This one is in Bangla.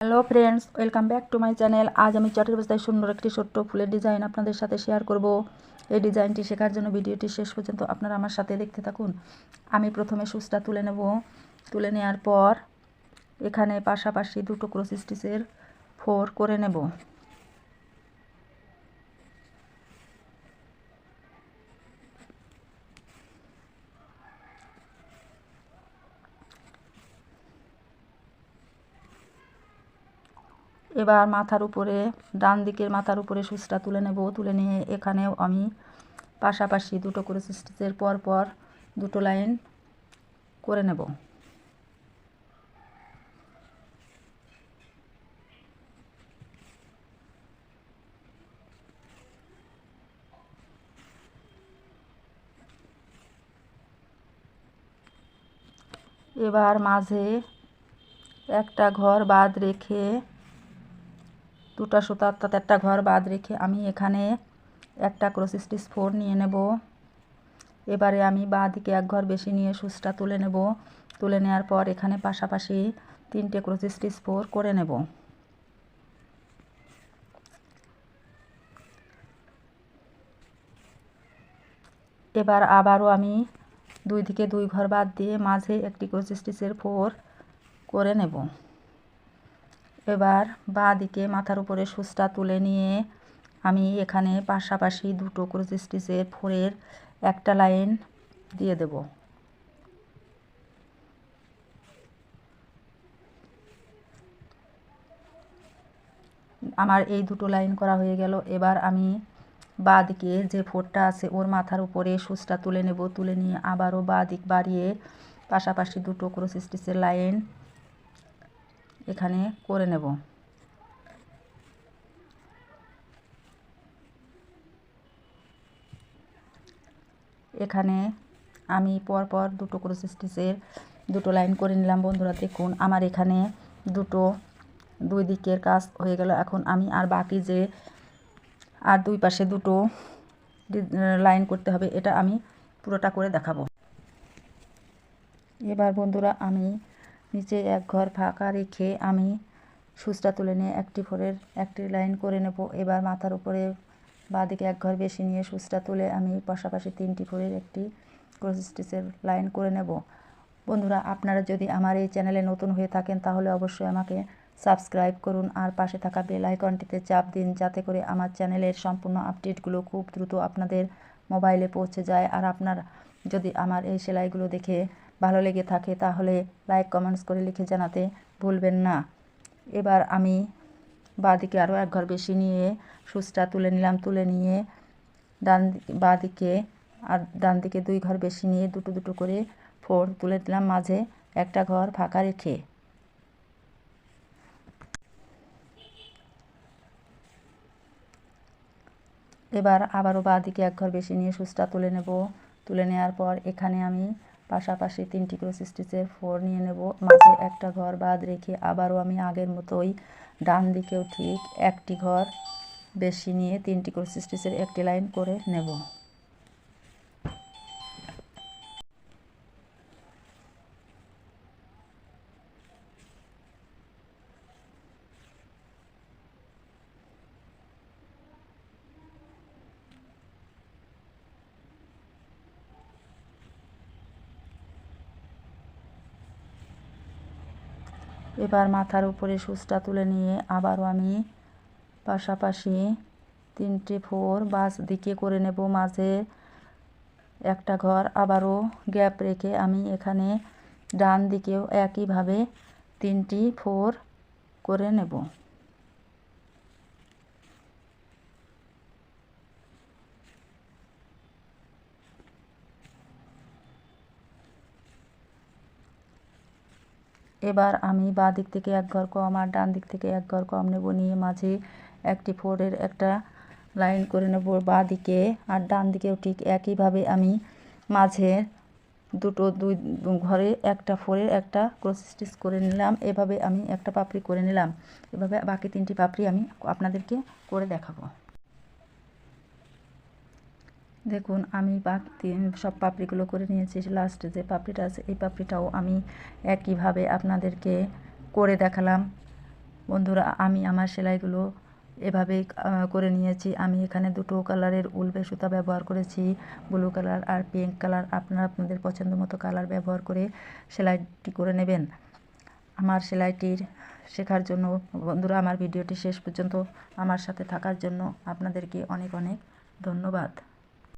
Hello friends, welcome back to my channel. আজ আমি চটের বস্তায় সুন্দর একটি ছোট্ট ফুলের ডিজাইন আপনাদের সাথে শেয়ার করব। এই ডিজাইনটি শেখার জন্য ভিডিওটি শেষ পর্যন্ত আপনারা আমার সাথে দেখতে থাকুন। আমি প্রথমে সুচটা তুলে নেব। তুলে নেওয়ার পর এখানে পাশাপাশি দুটো ক্রস স্টিচের 4 করে নেব। এবার মাথার উপরে ডান দিকের মাথার উপরে সুচটা তুলে নেব। তুলে নিয়ে এখানেও আমি পাশাপাশি দুটো ক্রস স্টিচের পর পর দুটো লাইন করে নেব। এবার মাঝে একটা ঘর বাদ রেখে দুটো সুতা অর্থাৎ একটা ঘর বাদ রেখে আমি এখানে একটা ক্রস স্টিচ 4 নিয়ে নেব। এবারে আমি বাঁ দিকে এক ঘর বেশি নিয়ে সুচটা তুলে নেব। তুলে নেওয়ার পর এখানে পাশাপাশি 3টে ক্রস স্টিচ 4 করে নেব। এবার আবারও আমি দুই দিকে দুই ঘর বাদ দিয়ে মাঝে একটি ক্রস স্টিচের 4 করে নেব। এবার বাঁ দিকে মাথার উপরে সুচটা তুলে নিয়ে আমি এখানে পাশাপাশি দুটো ক্রস স্টিচের 4-এর একটা লাইন দিয়ে দেব। আমার এই দুটো লাইন করা হয়ে গেল। এবার আমি বাঁ দিকে যে 4টা আছে ওর মাথার উপরে সুচটা তুলে নেব। তুলে নিয়ে আবারও বাঁ দিক বাড়িয়ে পাশাপাশি দুটো ক্রস স্টিচের লাইন এখানে করে নেব। এখানে আমি পরপর দুটো ক্রস স্টিচের দুটো লাইন করে নিলাম। বন্ধুরা দেখুন আমার এখানে দুই দিকের কাজ হয়ে গেল। এখন আমি আর বাকি যে আর দুই পাশে দুটো লাইন করতে হবে, এটা আমি পুরোটা করে দেখাবো। এবার বন্ধুরা আমি নিচে এক ঘর ফাঁকা রেখে আমি সুচটা তুলে নিয়ে একটি 4-এর একটি লাইন করে নেব। এবার মাথার উপরে বাঁ দিকে এক ঘর বেশি নিয়ে সুচটা তুলে আমি পাশাপাশি 3টি 4-এর একটি ক্রস স্টিচের লাইন করে নেব। বন্ধুরা আপনারা যদি আমার এই চ্যানেলে নতুন হয়ে থাকেন তাহলে অবশ্যই আমাকে সাবস্ক্রাইব করুন আর পাশে থাকা বেল আইকনটিতে চাপ দিন, যাতে করে আমার চ্যানেলের সম্পূর্ণ আপডেটগুলো খুব দ্রুত আপনাদের মোবাইলে পৌঁছে যায়। আর আপনার যদি আমার এই সেলাইগুলো দেখে ভালো লেগে থাকে তাহলে লাইক কমেন্টস করে লিখে জানাতে ভুলবেন না। এবার আমি বাঁ দিকে আরও এক ঘর বেশি নিয়ে সুচটা তুলে নিলাম। তুলে নিয়ে বাঁ দিকে আর ডান দিকে দুই ঘর বেশি নিয়ে দুটো দুটো করে 4 তুলে দিলাম, মাঝে একটা ঘর ফাঁকা রেখে। এবার আবারও বাঁ দিকে এক ঘর বেশি নিয়ে সুচটা তুলে নেব। তুলে নেওয়ার পর এখানে আমি পাশাপাশি 3টি ক্রস স্টিচের 4 নিয়ে নেব। মাঝে একটা ঘর বাদ রেখে আবারও আমি আগের মতোই ডান দিকেও ঠিক একটি ঘর বেশি নিয়ে 3টি ক্রস স্টিচের একটি লাইন করে নেব। এবার মাথার উপরে সুচটা তুলে নিয়ে আবারও আমি পাশাপাশি 3টে 4 বাস দিকে করে নেব। মাঝে একটা ঘর আবারও গ্যাপ রেখে আমি এখানে ডান দিকেও একইভাবে 3টি 4 করে নেব। এবার আমি বাঁ দিক থেকে এক ঘর কম আর ডান দিক থেকে এক ঘর কম নেব। নিয়ে মাঝে একটি 4-এর একটা লাইন করে নেব বাঁ দিকে। আর ডান দিকেও ঠিক একইভাবে আমি মাঝে দুই ঘরে একটা 4-এর একটা ক্রস স্টিচ করে নিলাম। এভাবে আমি একটা পাপড়ি করে নিলাম। এভাবে বাকি 3টি পাপড়ি আমি আপনাদেরকে করে দেখাবো। দেখুন আমি বাকি সব পাপড়িগুলো করে নিয়েছি। লাস্টে যে পাপড়িটা আছে এই পাপড়িটাও আমি একইভাবে আপনাদেরকে করে দেখালাম। বন্ধুরা, আমি আমার সেলাইগুলো এভাবেই করে নিয়েছি। আমি এখানে দুটো কালারের উল সুতা ব্যবহার করেছি, ব্লু কালার আর পিঙ্ক কালার। আপনারা আপনাদের পছন্দ মতো কালার ব্যবহার করে সেলাইটি করে নেবেন। আমার সেলাইটির শেখার জন্য বন্ধুরা, আমার ভিডিওটি শেষ পর্যন্ত আমার সাথে থাকার জন্য আপনাদেরকে অনেক অনেক ধন্যবাদ।